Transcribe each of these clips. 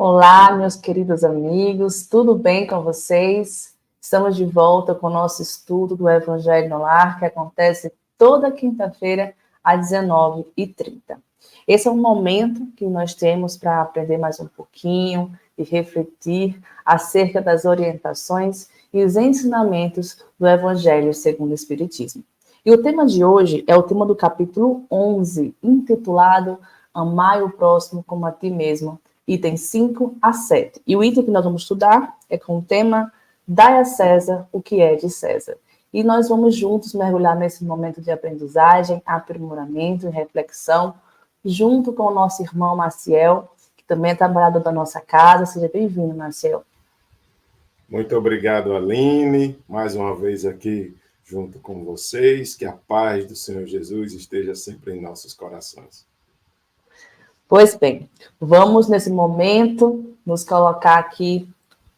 Olá, meus queridos amigos, tudo bem com vocês? Estamos de volta com o nosso estudo do Evangelho no Lar, que acontece toda quinta-feira, às 19h30. Esse é um momento que nós temos para aprender mais um pouquinho e refletir acerca das orientações e os ensinamentos do Evangelho segundo o Espiritismo. E o tema de hoje é o tema do capítulo 11, intitulado Amai o próximo como a ti mesmo, item 5 a 7. E o item que nós vamos estudar é com o tema Dai a César o que é de César. E nós vamos juntos mergulhar nesse momento de aprendizagem, aprimoramento e reflexão, junto com o nosso irmão Maciel, que também é trabalhador da nossa casa. Seja bem-vindo, Maciel. Muito obrigado, Aline, mais uma vez aqui junto com vocês. Que a paz do Senhor Jesus esteja sempre em nossos corações. Pois bem, vamos nesse momento nos colocar aqui,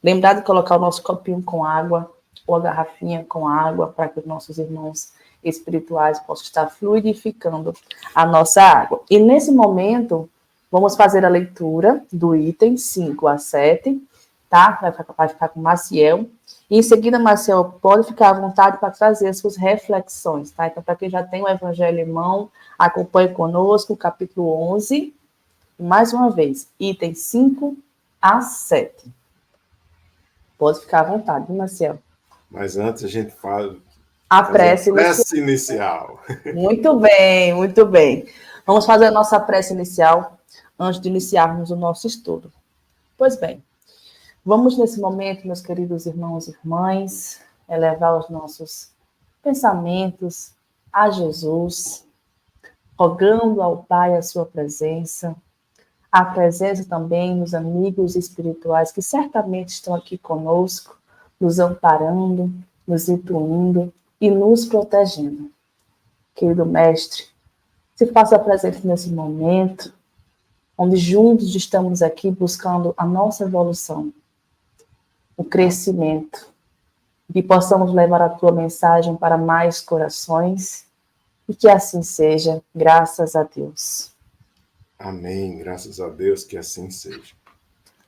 lembrar de colocar o nosso copinho com água, ou a garrafinha com água, para que os nossos irmãos espirituais possam estar fluidificando a nossa água. E nesse momento, vamos fazer a leitura do item 5 a 7, tá? Vai ficar com o Maciel. E em seguida, Maciel, pode ficar à vontade para trazer as suas reflexões, tá? Então, para quem já tem o Evangelho em mão, acompanhe conosco o capítulo 11, mais uma vez, item 5 a 7. Pode ficar à vontade, Maciel. Mas antes a gente faz a prece inicial. Muito bem, muito bem. Vamos fazer a nossa prece inicial antes de iniciarmos o nosso estudo. Pois bem, vamos nesse momento, meus queridos irmãos e irmãs, elevar os nossos pensamentos a Jesus, rogando ao Pai a sua presença, a presença também dos amigos espirituais que certamente estão aqui conosco, nos amparando, nos intuindo e nos protegendo. Querido Mestre, se faça presente nesse momento, onde juntos estamos aqui buscando a nossa evolução, o crescimento, e possamos levar a tua mensagem para mais corações, e que assim seja, graças a Deus. Amém, graças a Deus que assim seja.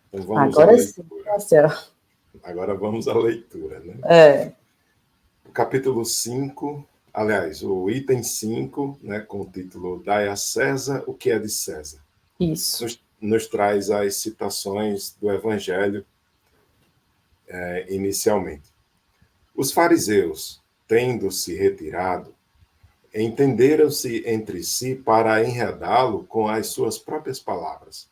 Então vamos Agora sim, Marcelo. Agora vamos à leitura, né? O capítulo 5, aliás, o item 5, né, com o título Dai a César o que é de César. Isso. Nos traz as citações do Evangelho inicialmente. Os fariseus, tendo-se retirado, entenderam-se entre si para enredá-lo com as suas próprias palavras.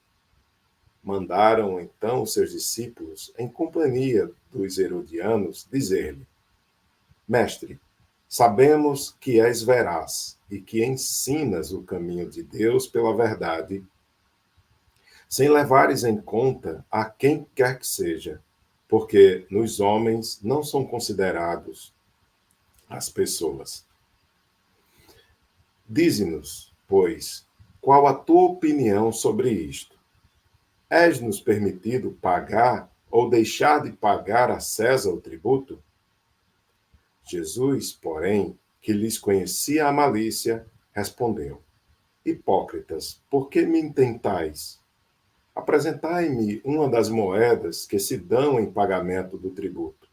Mandaram então os seus discípulos, em companhia dos herodianos, dizer-lhe: Mestre, sabemos que és veraz e que ensinas o caminho de Deus pela verdade, sem levares em conta a quem quer que seja, porque nos homens não são considerados as pessoas. Dize-nos, pois, qual a tua opinião sobre isto? És-nos permitido pagar ou deixar de pagar a César o tributo? Jesus, porém, que lhes conhecia a malícia, respondeu: Hipócritas, por que me intentais? Apresentai-me uma das moedas que se dão em pagamento do tributo.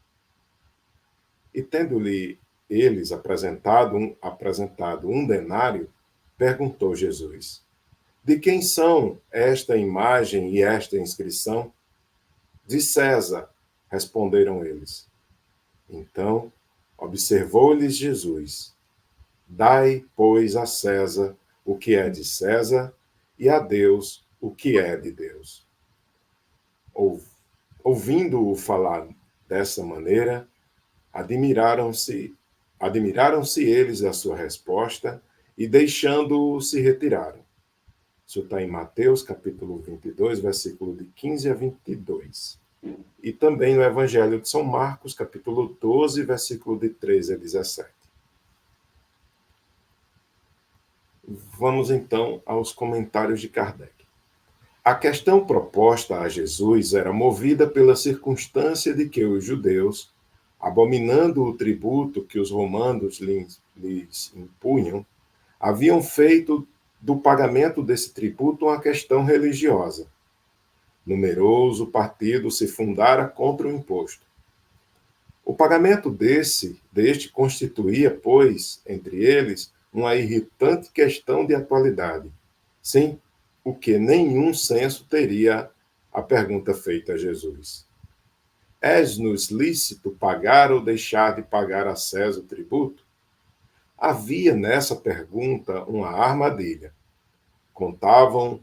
E tendo-lhe eles apresentado um denário, perguntou Jesus: De quem são esta imagem e esta inscrição? De César, responderam eles. Então observou-lhes Jesus: Dai, pois, a César o que é de César e a Deus o que é de Deus. Ouvindo-o falar dessa maneira, admiraram-se eles da sua resposta e, deixando-o, se retiraram. Isso está em Mateus, capítulo 22, versículo de 15 a 22. E também no Evangelho de São Marcos, capítulo 12, versículo de 13 a 17. Vamos, então, aos comentários de Kardec. A questão proposta a Jesus era movida pela circunstância de que os judeus, abominando o tributo que os romanos lhes impunham, haviam feito do pagamento desse tributo uma questão religiosa. Numeroso partido se fundara contra o imposto. O pagamento deste constituía, pois, entre eles, uma irritante questão de atualidade, sem o que nenhum senso teria a pergunta feita a Jesus: És-nos lícito pagar ou deixar de pagar a César o tributo? Havia nessa pergunta uma armadilha. Contavam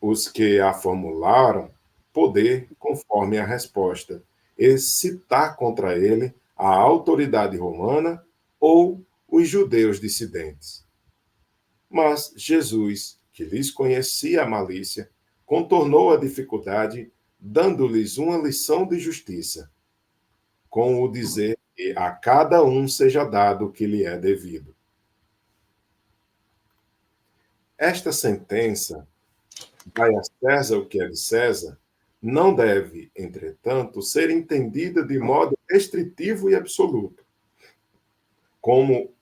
os que a formularam poder, conforme a resposta, excitar contra ele a autoridade romana ou os judeus dissidentes. Mas Jesus, que lhes conhecia a malícia, contornou a dificuldade, dando-lhes uma lição de justiça, com o dizer que a cada um seja dado o que lhe é devido. Esta sentença, dai a César o que é de César, não deve, entretanto, ser entendida de modo restritivo e absoluto, como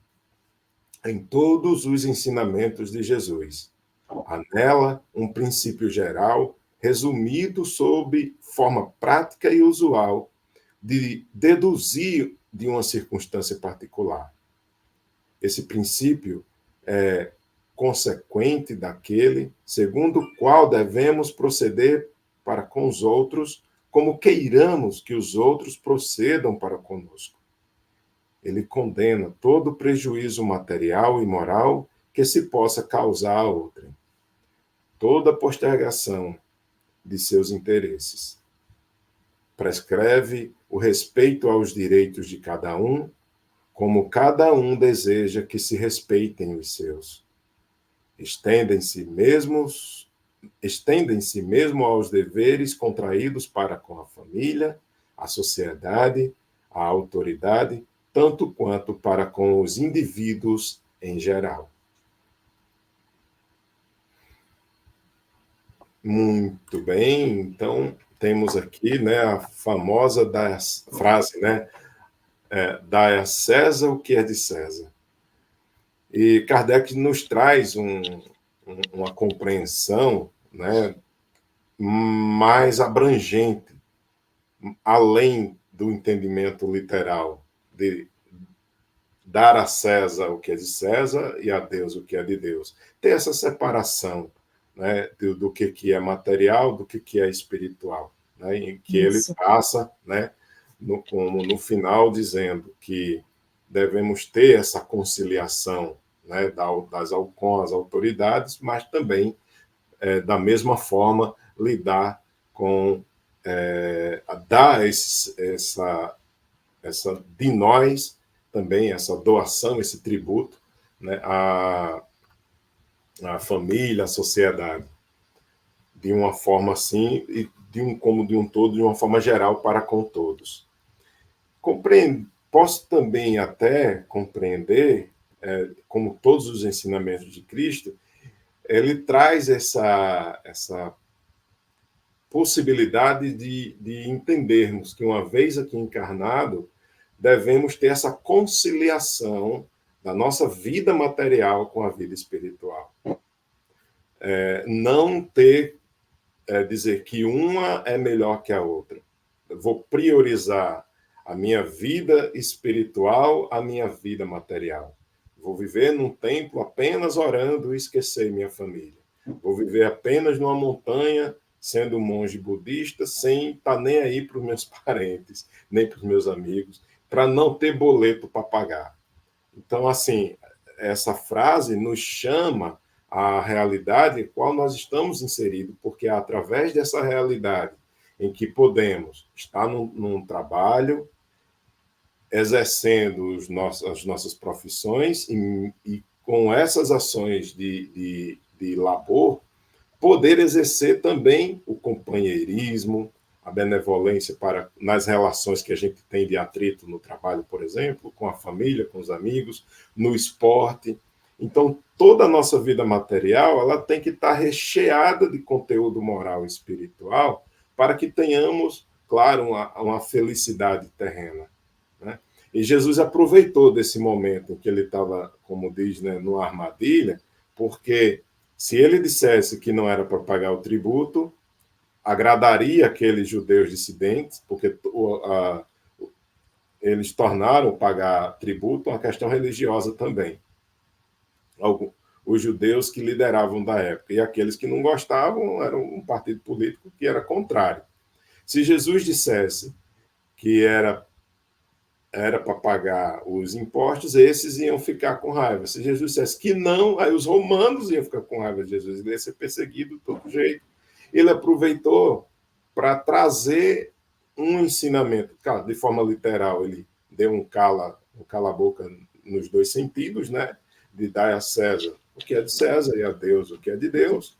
em todos os ensinamentos de Jesus. Há nela um princípio geral, resumido sob forma prática e usual, de deduzir de uma circunstância particular. Esse princípio é consequente daquele segundo o qual devemos proceder para com os outros, como queiramos que os outros procedam para conosco. Ele condena todo prejuízo material e moral que se possa causar a outrem, toda postergação de seus interesses. Prescreve o respeito aos direitos de cada um, como cada um deseja que se respeitem os seus. Estendem-se mesmo aos deveres contraídos para com a família, a sociedade, a autoridade, tanto quanto para com os indivíduos em geral. Muito bem, então temos aqui, né, a famosa frase, né, dai a César o que é de César. E Kardec nos traz uma compreensão, né, mais abrangente, além do entendimento literal de dar a César o que é de César e a Deus o que é de Deus. Ter essa separação, né, do que é material, do que é espiritual, né, em que ele passa, né, no final, dizendo que devemos ter essa conciliação, né, com as autoridades, mas também, da mesma forma, lidar com, dar de nós também, essa doação, esse tributo, né, à família, à sociedade, de uma forma assim, e como de um todo, de uma forma geral, para com todos. Posso também até compreender, como todos os ensinamentos de Cristo, ele traz essa possibilidade de entendermos que, uma vez aqui encarnado, devemos ter essa conciliação da nossa vida material com a vida espiritual. Não dizer que uma é melhor que a outra. Eu vou priorizar a minha vida espiritual, a minha vida material. Vou viver num templo apenas orando e esquecer minha família. Vou viver apenas numa montanha, sendo um monge budista, sem estar nem aí para os meus parentes, nem para os meus amigos, para não ter boleto para pagar. Então, assim, essa frase nos chama à realidade em qual nós estamos inseridos, porque é através dessa realidade em que podemos estar num trabalho, exercendo as nossas profissões e com essas ações de labor, poder exercer também o companheirismo, a benevolência nas relações que a gente tem de atrito no trabalho, por exemplo, com a família, com os amigos, no esporte. Então, toda a nossa vida material ela tem que estar recheada de conteúdo moral e espiritual para que tenhamos, claro, uma felicidade terrena, né? E Jesus aproveitou desse momento em que ele estava, como diz, né, numa armadilha, porque se ele dissesse que não era para pagar o tributo, agradaria aqueles judeus dissidentes, porque eles tornaram pagar tributo uma questão religiosa também. Os judeus que lideravam da época, e aqueles que não gostavam eram um partido político que era contrário. Se Jesus dissesse que era para pagar os impostos, esses iam ficar com raiva. Se Jesus dissesse que não, aí os romanos iam ficar com raiva de Jesus, ele ia ser perseguido de todo jeito. Ele aproveitou para trazer um ensinamento, claro, de forma literal, ele deu um cala-boca nos dois sentidos, né? De dar a César o que é de César e a Deus o que é de Deus,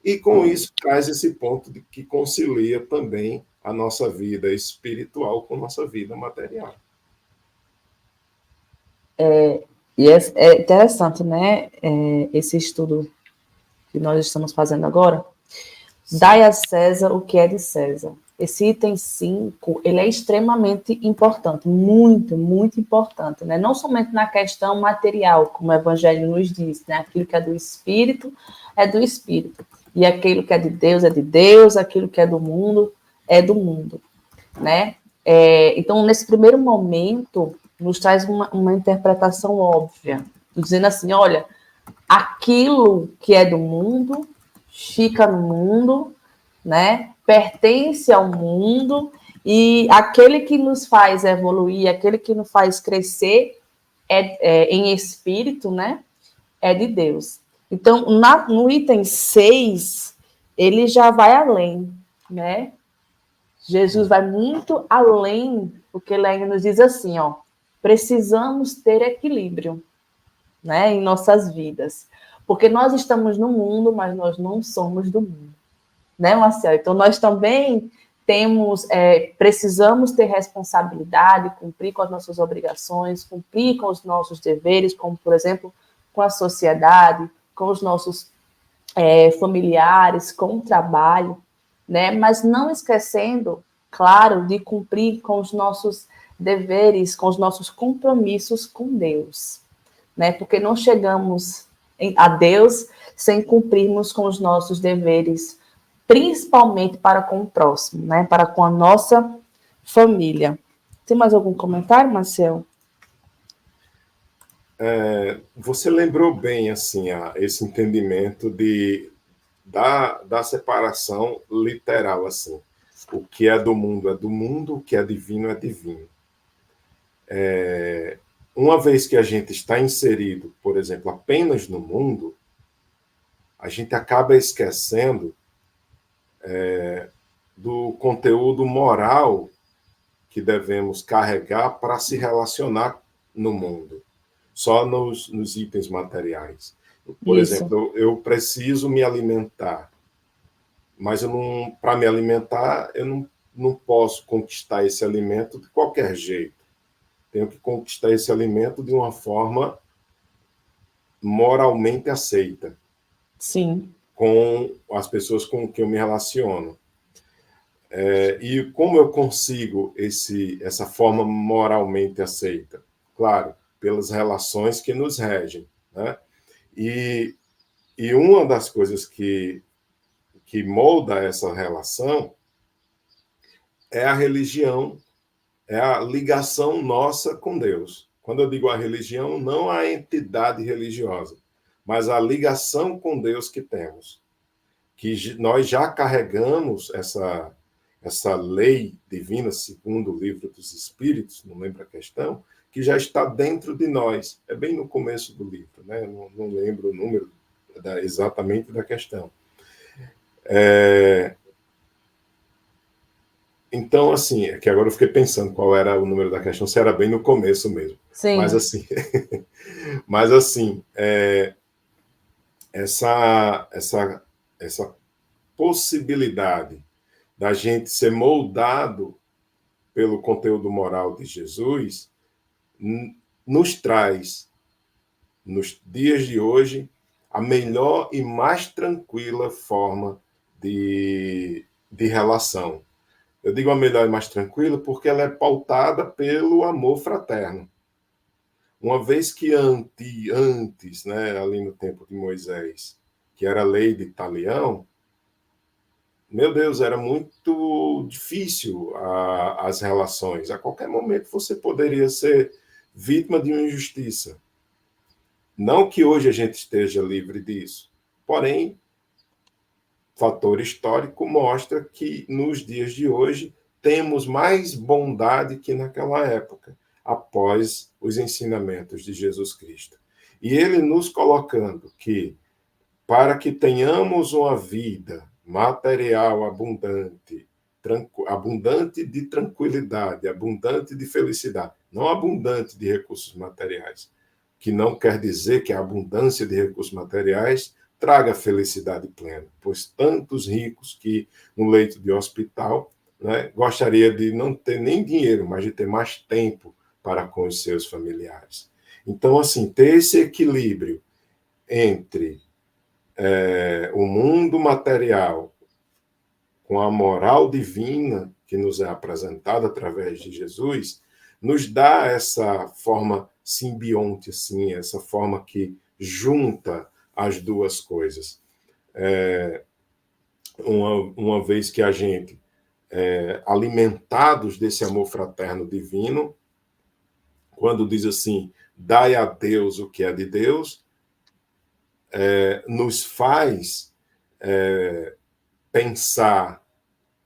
e com isso traz esse ponto de que concilia também a nossa vida espiritual com a nossa vida material. É interessante, né? Esse estudo que nós estamos fazendo agora. Dai a César o que é de César. Esse item 5, ele é extremamente importante, muito, muito importante, né? Não somente na questão material, como o Evangelho nos diz, né? Aquilo que é do Espírito, e aquilo que é de Deus, aquilo que é do mundo, né? Então, nesse primeiro momento, nos traz uma interpretação óbvia, dizendo assim, olha, aquilo que é do mundo fica no mundo, né? Pertence ao mundo, e aquele que nos faz evoluir, aquele que nos faz crescer em espírito, né? É de Deus. Então, no item 6, ele já vai além, né? Jesus vai muito além, porque ele ainda nos diz assim, ó, precisamos ter equilíbrio, né, em nossas vidas. Porque nós estamos no mundo, mas nós não somos do mundo. Né, Marcelo? Então, nós também precisamos ter responsabilidade, cumprir com as nossas obrigações, cumprir com os nossos deveres, como, por exemplo, com a sociedade, com os nossos familiares, com o trabalho, né? Mas não esquecendo, claro, de cumprir com os nossos deveres, com os nossos compromissos com Deus, né? Porque não chegamos a Deus sem cumprirmos com os nossos deveres, principalmente para com o próximo, né? Para com a nossa família. Tem mais algum comentário, Marcel? Você lembrou bem assim esse entendimento da separação literal, assim. O que é do mundo, o que é divino é divino. Uma vez que a gente está inserido, por exemplo, apenas no mundo, a gente acaba esquecendo do conteúdo moral que devemos carregar para se relacionar no mundo, só nos itens materiais. Por Isso. exemplo, eu preciso me alimentar, mas para me alimentar, eu não posso conquistar esse alimento de qualquer jeito. Tenho que conquistar esse alimento de uma forma moralmente aceita. Sim. Com as pessoas com que eu me relaciono. E como eu consigo essa forma moralmente aceita? Claro, pelas relações que nos regem. Né? E uma das coisas que molda essa relação é a religião, é a ligação nossa com Deus. Quando eu digo a religião, não a entidade religiosa, mas a ligação com Deus que temos. Que nós já carregamos essa lei divina, segundo o livro dos Espíritos, não lembro a questão, que já está dentro de nós. É bem no começo do livro, né? Não lembro o número exatamente da questão. Então, assim, é que agora eu fiquei pensando qual era o número da questão, se era bem no começo mesmo. Sim. Mas assim, essa possibilidade da gente ser moldado pelo conteúdo moral de Jesus nos traz, nos dias de hoje, a melhor e mais tranquila forma de relação. Eu digo a melhor e mais tranquila porque ela é pautada pelo amor fraterno. Uma vez que antes, né, ali no tempo de Moisés, que era a lei de Talião, meu Deus, era muito difícil as relações. A qualquer momento você poderia ser vítima de uma injustiça. Não que hoje a gente esteja livre disso, porém, o fator histórico mostra que nos dias de hoje temos mais bondade que naquela época, após os ensinamentos de Jesus Cristo. E ele nos colocando que, para que tenhamos uma vida material abundante, abundante de tranquilidade, abundante de felicidade, não abundante de recursos materiais, que não quer dizer que a abundância de recursos materiais traga felicidade plena, pois tantos ricos que no leito de hospital, né, gostaria de não ter nem dinheiro, mas de ter mais tempo para com os seus familiares. Então, assim, ter esse equilíbrio entre o mundo material com a moral divina que nos é apresentada através de Jesus, nos dá essa forma simbionte, assim, essa forma que junta as duas coisas. Uma vez que a gente, alimentados desse amor fraterno divino, quando diz assim, dai a Deus o que é de Deus, nos faz pensar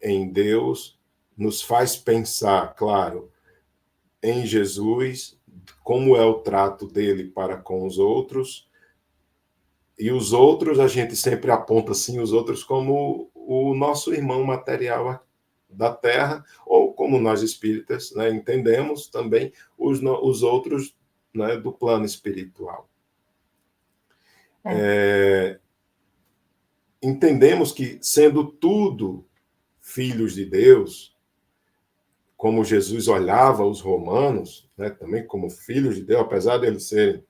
em Deus, nos faz pensar, claro, em Jesus, como é o trato dele para com os outros, e os outros, a gente sempre aponta assim os outros como o nosso irmão material da terra, ou como nós espíritas, né, entendemos também os outros, né, do plano espiritual. Entendemos que, sendo tudo filhos de Deus, como Jesus olhava os romanos, né, também como filhos de Deus, apesar de eles serem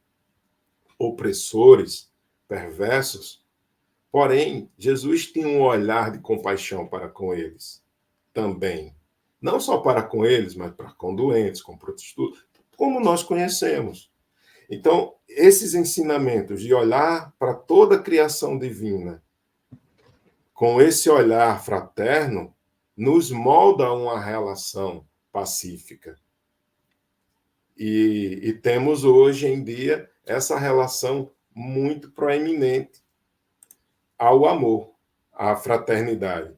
opressores, perversos, porém, Jesus tinha um olhar de compaixão para com eles também. Não só para com eles, mas para com doentes, com prostitutas, como nós conhecemos. Então, esses ensinamentos de olhar para toda a criação divina com esse olhar fraterno nos molda uma relação pacífica. E temos hoje em dia essa relação muito proeminente ao amor, à fraternidade.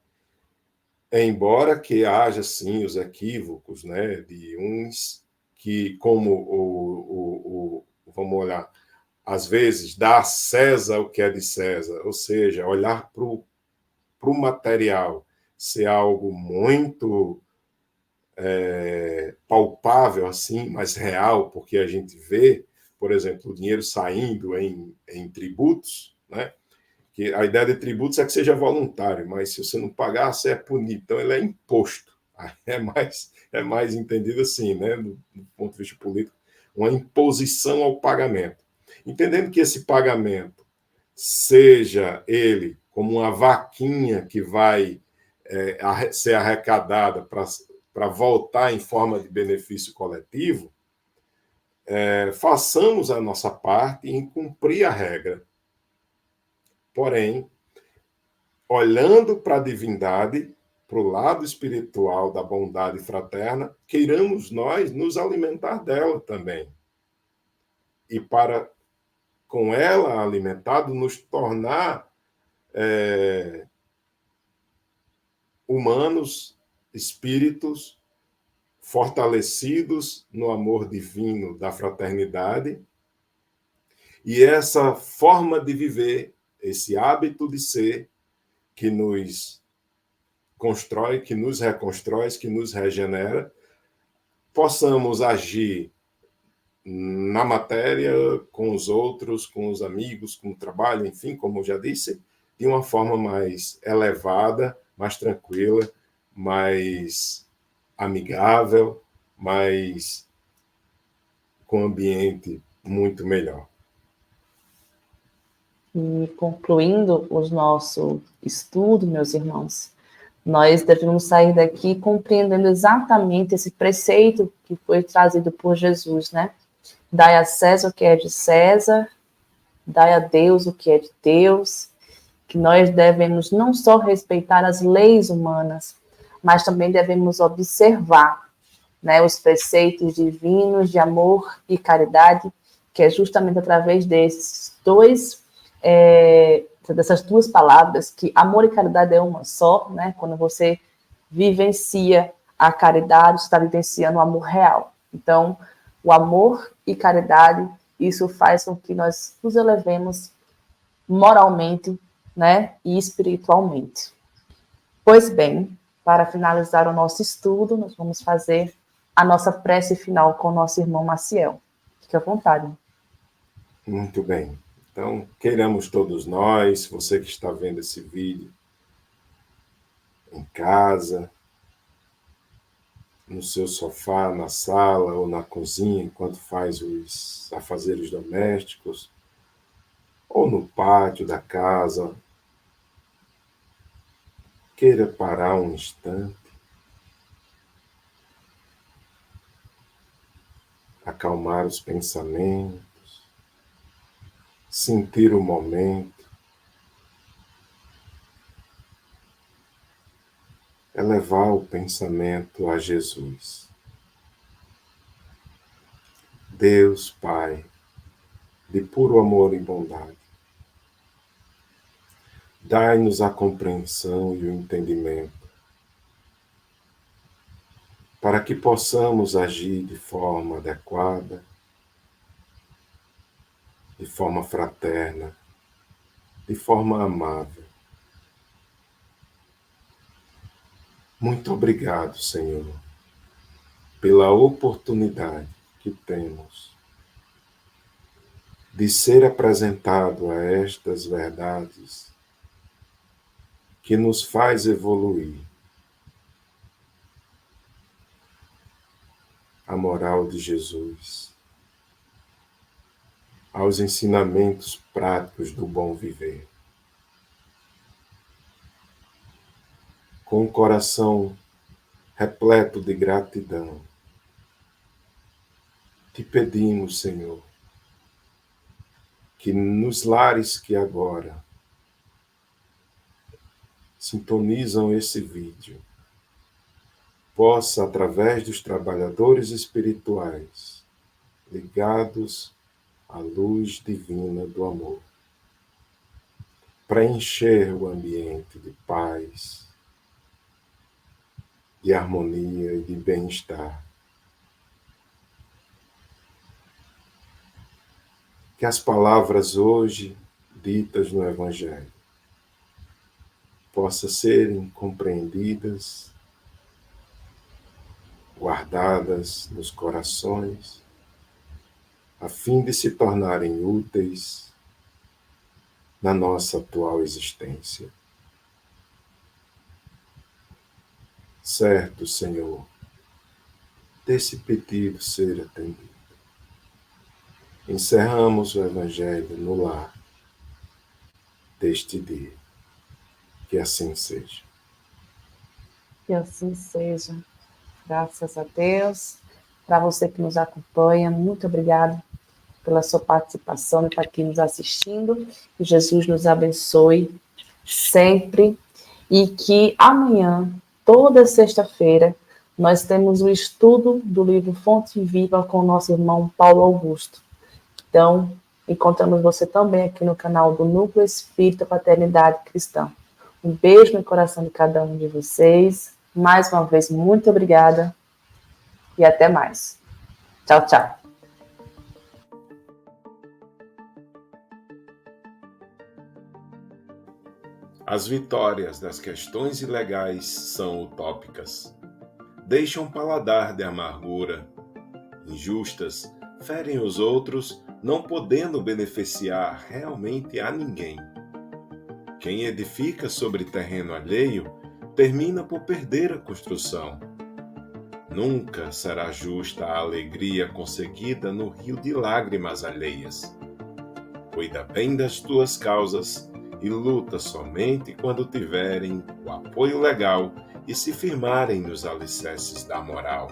Embora que haja, sim, os equívocos, né, de uns que, como vamos olhar, às vezes, dá a César o que é de César, ou seja, olhar para o material ser algo muito palpável, assim, mas real, porque a gente vê, por exemplo, o dinheiro saindo em tributos, né? Que a ideia de tributos é que seja voluntário, mas se você não pagar, você é punido. Então, ele é imposto. É mais entendido assim, né? Do ponto de vista político, uma imposição ao pagamento. Entendendo que esse pagamento seja ele como uma vaquinha que vai ser arrecadada para voltar em forma de benefício coletivo, façamos a nossa parte em cumprir a regra. Porém, olhando para a divindade, para o lado espiritual da bondade fraterna, queiramos nós nos alimentar dela também. E para, com ela alimentado, nos tornar humanos, espíritos, fortalecidos no amor divino da fraternidade. E essa forma de viver, esse hábito de ser, que nos constrói, que nos reconstrói, que nos regenera, possamos agir na matéria, com os outros, com os amigos, com o trabalho, enfim, como eu já disse, de uma forma mais elevada, mais tranquila, mais amigável, mais com um ambiente muito melhor. E concluindo o nosso estudo, meus irmãos, nós devemos sair daqui compreendendo exatamente esse preceito que foi trazido por Jesus, né? Dai a César o que é de César, dai a Deus o que é de Deus. que nós devemos não só respeitar as leis humanas, mas também devemos observar, né, os preceitos divinos de amor e caridade, que é justamente através dessas duas palavras, que amor e caridade é uma só, né? Quando você vivencia a caridade, você está vivenciando o amor real. Então, o amor e caridade, isso faz com que nós nos elevemos moralmente, né, e espiritualmente. Pois bem, para finalizar o nosso estudo, nós vamos fazer a nossa prece final com o nosso irmão Maciel. Fique à vontade. Muito bem. Então, queiramos todos nós, você que está vendo esse vídeo em casa, no seu sofá, na sala ou na cozinha, enquanto faz os afazeres domésticos, ou no pátio da casa, queira parar um instante, acalmar os pensamentos, sentir o momento, elevar o pensamento a Jesus. Deus Pai, de puro amor e bondade, dai-nos a compreensão e o entendimento, para que possamos agir de forma adequada, de forma fraterna, de forma amável. Muito obrigado, Senhor, pela oportunidade que temos de ser apresentado a estas verdades que nos faz evoluir. A moral de Jesus, aos ensinamentos práticos do bom viver. Com o coração repleto de gratidão, te pedimos, Senhor, que nos lares que agora sintonizam esse vídeo, possa, através dos trabalhadores espirituais ligados à luz divina do amor, preencher o ambiente de paz, de harmonia e de bem-estar. Que as palavras hoje ditas no Evangelho possam serem compreendidas, guardadas nos corações, a fim de se tornarem úteis na nossa atual existência. Certo, Senhor, desse pedido ser atendido. Encerramos o Evangelho no lar deste dia. Que assim seja. Que assim seja. Graças a Deus. Para você que nos acompanha, muito obrigada pela sua participação e estar aqui nos assistindo. Que Jesus nos abençoe sempre. E que amanhã, toda sexta-feira, nós temos o estudo do livro Fonte Viva com o nosso irmão Paulo Augusto. Então, encontramos você também aqui no canal do Núcleo Espírita Paternidade Cristã. Um beijo no coração de cada um de vocês. Mais uma vez, muito obrigada e até mais. Tchau, tchau. As vitórias das questões ilegais são utópicas. Deixam paladar de amargura. Injustas, ferem os outros, não podendo beneficiar realmente a ninguém. Quem edifica sobre terreno alheio termina por perder a construção. Nunca será justa a alegria conseguida no rio de lágrimas alheias. Cuida bem das tuas causas e luta somente quando tiverem o apoio legal e se firmarem nos alicerces da moral.